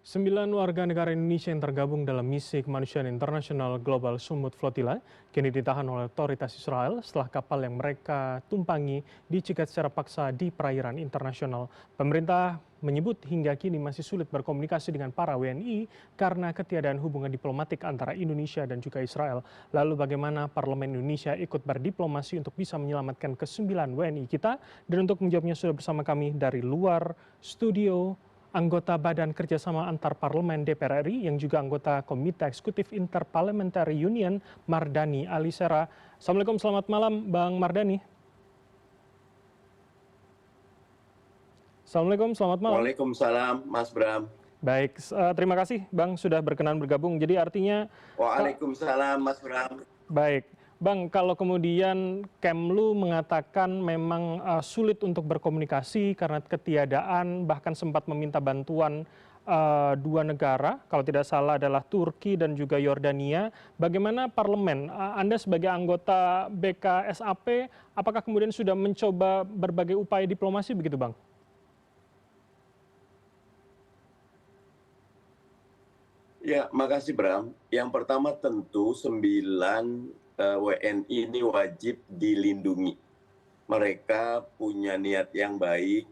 Sembilan warga negara Indonesia yang tergabung dalam misi kemanusiaan internasional Global Sumut Flotilla kini ditahan oleh otoritas Israel setelah kapal yang mereka tumpangi dicegat secara paksa di perairan internasional. Pemerintah menyebut hingga kini masih sulit berkomunikasi dengan para WNI karena ketiadaan hubungan diplomatik antara Indonesia dan juga Israel. Lalu bagaimana Parlemen Indonesia ikut berdiplomasi untuk bisa menyelamatkan ke-9 WNI kita? Dan untuk menjawabnya sudah bersama kami dari luar studio anggota Badan Kerjasama Antar Parlemen DPR RI yang juga anggota Komite Eksekutif Interparliamentary Union Mardani Alisera. Assalamualaikum, selamat malam Bang Mardani. Assalamualaikum, selamat malam. Waalaikumsalam, Mas Bram. Baik, terima kasih Bang sudah berkenan bergabung. Jadi artinya, Waalaikumsalam, Mas Bram. baik. Bang, kalau kemudian Kemlu mengatakan memang sulit untuk berkomunikasi karena ketiadaan, bahkan sempat meminta bantuan dua negara, kalau tidak salah adalah Turki dan juga Yordania. Bagaimana parlemen, Anda sebagai anggota BKSAP, apakah kemudian sudah mencoba berbagai upaya diplomasi begitu Bang? Ya, makasih Bram. Yang pertama tentu 9 WNI ini wajib dilindungi. Mereka punya niat yang baik,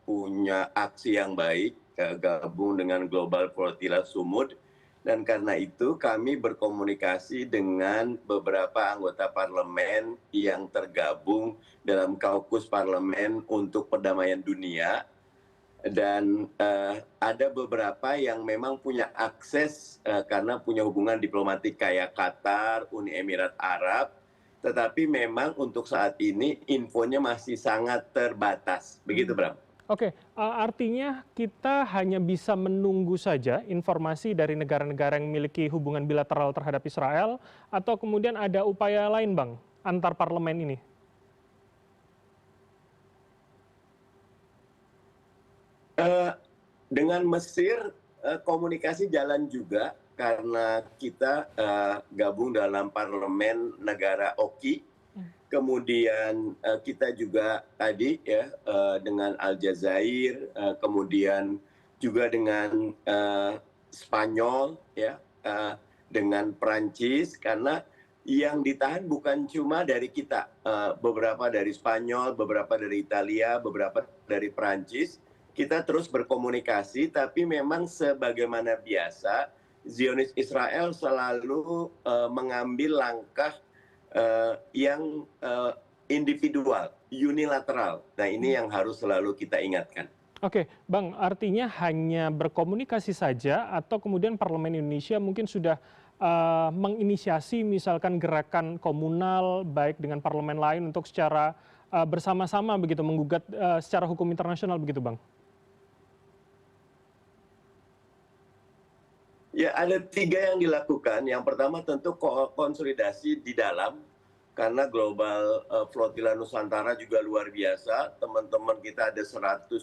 punya aksi yang baik, gabung dengan Global Flotilla Sumut. Dan karena itu kami berkomunikasi dengan beberapa anggota parlemen yang tergabung dalam kaukus parlemen untuk perdamaian dunia. Dan ada beberapa yang memang punya akses karena punya hubungan diplomatik kayak Qatar, Uni Emirat Arab, tetapi memang untuk saat ini infonya masih sangat terbatas. Begitu, Bram. Oke, artinya kita hanya bisa menunggu saja informasi dari negara-negara yang memiliki hubungan bilateral terhadap Israel, atau kemudian ada upaya lain, Bang, antar parlemen ini? Dengan Mesir komunikasi jalan juga karena kita gabung dalam parlemen negara OKI. Kemudian kita juga tadi ya dengan Aljazair, kemudian juga dengan Spanyol ya, dengan Prancis, karena yang ditahan bukan cuma dari kita, beberapa dari Spanyol, beberapa dari Italia, beberapa dari Prancis. Kita terus berkomunikasi, tapi memang sebagaimana biasa Zionis Israel selalu mengambil langkah yang individual, unilateral. Nah, ini yang harus selalu kita ingatkan. Oke, Bang, artinya hanya berkomunikasi saja atau kemudian Parlemen Indonesia mungkin sudah menginisiasi misalkan gerakan komunal baik dengan parlemen lain untuk secara bersama-sama begitu menggugat secara hukum internasional begitu, Bang? Ya, ada 3 yang dilakukan. Yang pertama tentu konsolidasi di dalam, karena Global Flotilla Nusantara juga luar biasa. Teman-teman kita ada 125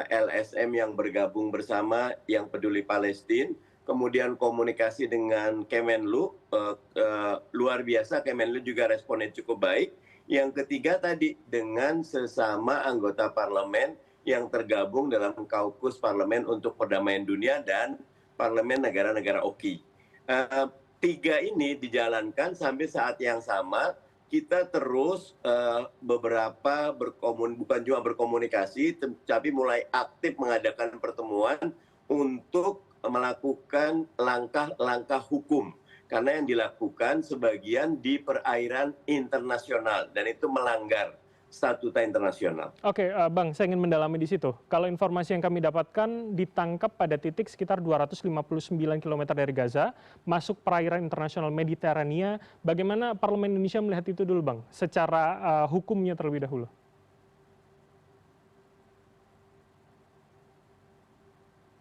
LSM yang bergabung bersama yang peduli Palestina. Kemudian komunikasi dengan Kemenlu, luar biasa, Kemenlu juga responnya cukup baik. Yang ketiga tadi dengan sesama anggota parlemen yang tergabung dalam kaukus parlemen untuk perdamaian dunia dan parlemen negara-negara OKI. 3 ini dijalankan sampai saat yang sama. Kita terus bukan cuma berkomunikasi, tapi mulai aktif mengadakan pertemuan untuk melakukan langkah-langkah hukum. Karena yang dilakukan sebagian di perairan internasional dan itu melanggar statuta internasional. Oke, Bang, saya ingin mendalami di situ. Kalau informasi yang kami dapatkan ditangkap pada titik sekitar 259 km dari Gaza, masuk perairan internasional Mediterania. Bagaimana Parlemen Indonesia melihat itu dulu, Bang? Secara hukumnya terlebih dahulu.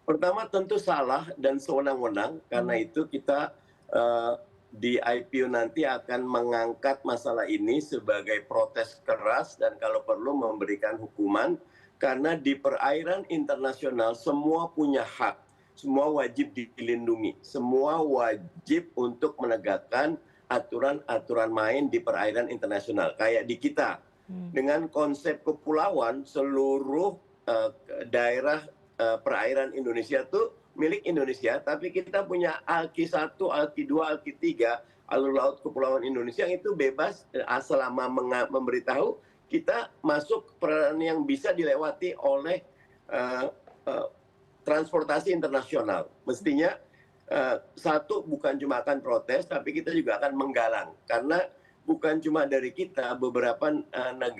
Pertama tentu salah dan sewenang-wenang, karena itu kita di IPU nanti akan mengangkat masalah ini sebagai protes keras dan kalau perlu memberikan hukuman, karena di perairan internasional semua punya hak, semua wajib dilindungi, semua wajib untuk menegakkan aturan-aturan main di perairan internasional. Kayak di kita, dengan konsep kepulauan seluruh daerah perairan Indonesia tuh milik Indonesia, tapi kita punya Alki 1, Alki 2, Alki 3, alur laut kepulauan Indonesia yang itu bebas selama memberitahu kita masuk perairan yang bisa dilewati oleh transportasi internasional. Mestinya satu, bukan cuma akan protes, tapi kita juga akan menggalang. Karena bukan cuma dari kita, beberapa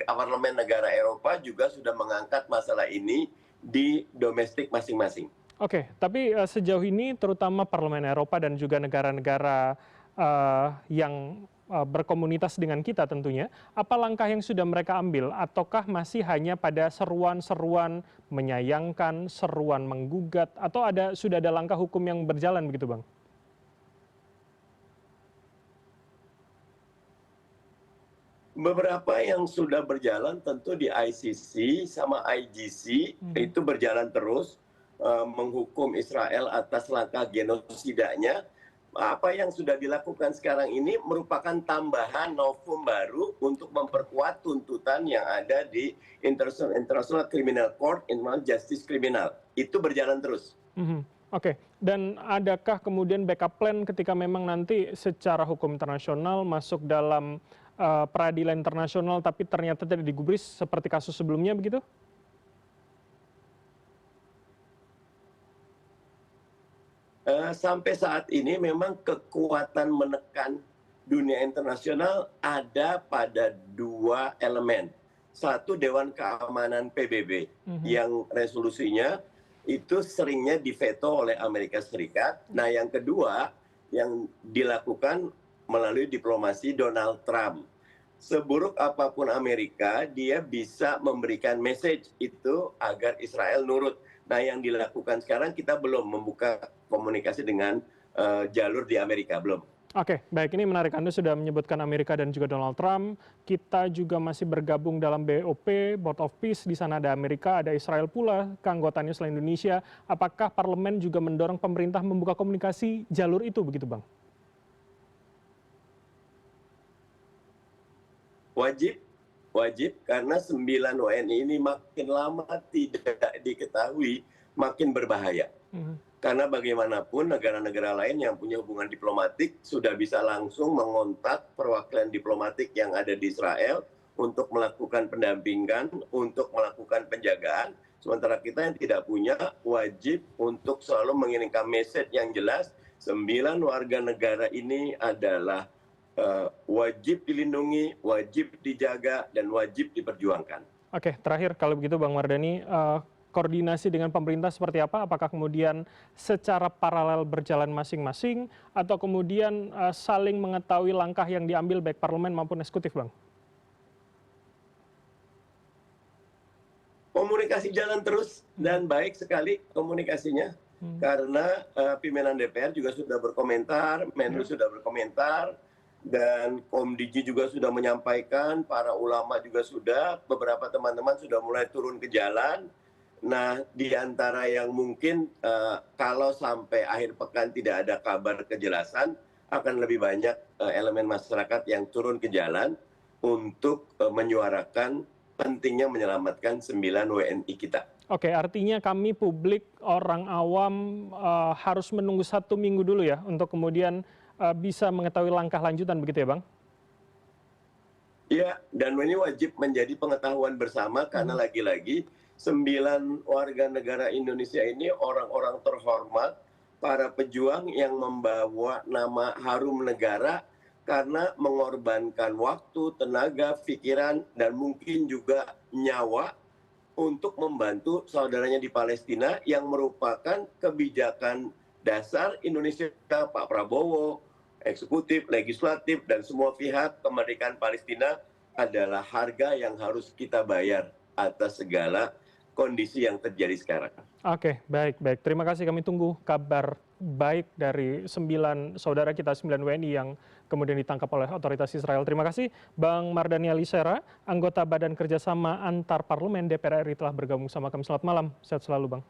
parlemen negara Eropa juga sudah mengangkat masalah ini di domestik masing-masing. Oke, tapi sejauh ini terutama Parlemen Eropa dan juga negara-negara yang berkomunitas dengan kita tentunya, apa langkah yang sudah mereka ambil? Ataukah masih hanya pada seruan-seruan menyayangkan, seruan menggugat, atau sudah ada langkah hukum yang berjalan begitu, Bang? Beberapa yang sudah berjalan tentu di ICC sama IGC itu berjalan terus menghukum Israel atas langkah genosidanya. Apa yang sudah dilakukan sekarang ini merupakan tambahan novum baru untuk memperkuat tuntutan yang ada di International Criminal Court, International Justice Criminal. Itu berjalan terus. Oke, dan adakah kemudian backup plan ketika memang nanti secara hukum internasional masuk dalam peradilan internasional tapi ternyata tidak digubris seperti kasus sebelumnya begitu? Sampai saat ini memang kekuatan menekan dunia internasional ada pada dua elemen. Satu, Dewan Keamanan PBB yang resolusinya itu seringnya diveto oleh Amerika Serikat. Nah, yang kedua yang dilakukan melalui diplomasi Donald Trump. Seburuk apapun Amerika, dia bisa memberikan message itu agar Israel nurut. Nah, yang dilakukan sekarang kita belum membuka komunikasi dengan jalur di Amerika, belum. Oke, baik, ini menarik. Anda sudah menyebutkan Amerika dan juga Donald Trump. Kita juga masih bergabung dalam BOP, Board of Peace. Di sana ada Amerika, ada Israel pula, keanggotaannya selain Indonesia. Apakah parlemen juga mendorong pemerintah membuka komunikasi jalur itu, begitu Bang? Wajib, karena 9 WNI ini makin lama tidak diketahui, makin berbahaya. Karena bagaimanapun negara-negara lain yang punya hubungan diplomatik sudah bisa langsung mengontak perwakilan diplomatik yang ada di Israel untuk melakukan pendampingan, untuk melakukan penjagaan. Sementara kita yang tidak punya wajib untuk selalu mengirimkan message yang jelas, 9 warga negara ini adalah wajib dilindungi, wajib dijaga, dan wajib diperjuangkan. Oke, terakhir kalau begitu Bang Mardhani, koordinasi dengan pemerintah seperti apa? Apakah kemudian secara paralel berjalan masing-masing atau kemudian saling mengetahui langkah yang diambil baik parlemen maupun eksekutif, Bang? Komunikasi jalan terus dan baik sekali komunikasinya. Karena pimpinan DPR juga sudah berkomentar, Menlu sudah berkomentar, dan Komdiji juga sudah menyampaikan, para ulama juga sudah, beberapa teman-teman sudah mulai turun ke jalan. Nah, di antara yang mungkin kalau sampai akhir pekan tidak ada kabar kejelasan, akan lebih banyak elemen masyarakat yang turun ke jalan untuk menyuarakan pentingnya menyelamatkan 9 WNI kita. Oke, artinya kami publik, orang awam harus menunggu 1 minggu dulu ya untuk kemudian bisa mengetahui langkah lanjutan begitu ya Bang? Iya, dan ini wajib menjadi pengetahuan bersama karena lagi-lagi 9 warga negara Indonesia ini orang-orang terhormat, para pejuang yang membawa nama harum negara karena mengorbankan waktu, tenaga, pikiran, dan mungkin juga nyawa untuk membantu saudaranya di Palestina yang merupakan kebijakan dasar Indonesia, Pak Prabowo, eksekutif, legislatif, dan semua pihak. Kemerdekaan Palestina adalah harga yang harus kita bayar atas segala kondisi yang terjadi sekarang. Oke, baik. Terima kasih, kami tunggu kabar baik dari 9 saudara kita, 9 WNI yang kemudian ditangkap oleh otoritas Israel. Terima kasih Bang Mardhani Alisera, anggota Badan Kerjasama Antar Parlemen DPR RI telah bergabung sama kami. Selamat malam, sehat selalu Bang.